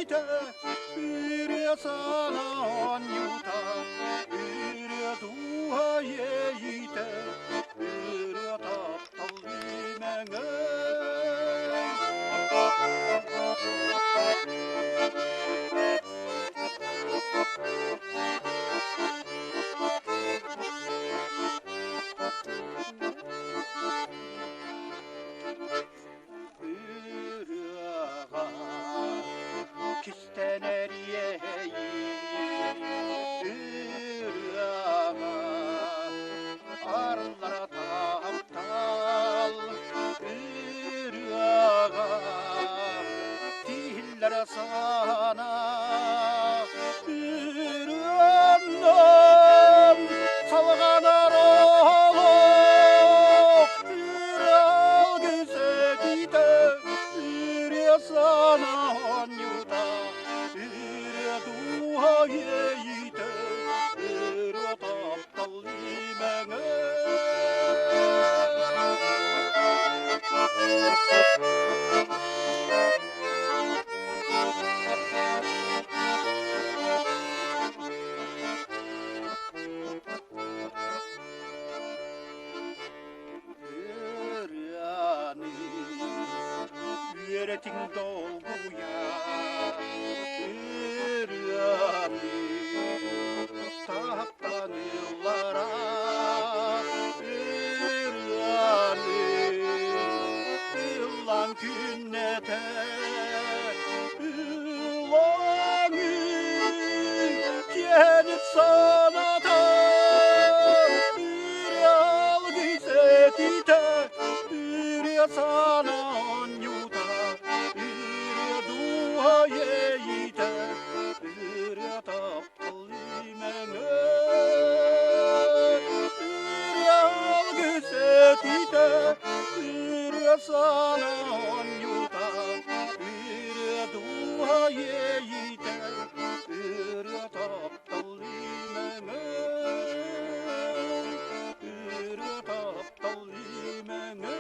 ite yre sana anjuta yre tuha ye ite yre tappallimengö sana yürüyendim salganar olup yürel güzelide yürüye sana anyuta yürüye duha yeyide yürüye taptal limenge Yöretin dolguya yürüyemi tahtan yıllara yürüyemi yıllan künnete yıllan yenip sanata yürüyal güzetite yürüye sana anyuta yeite yürüye taptalimenge yürüyal güzetite yürüye sana anyuta yürüye duha yeite yürüye taptalimenge yürüye taptalimenge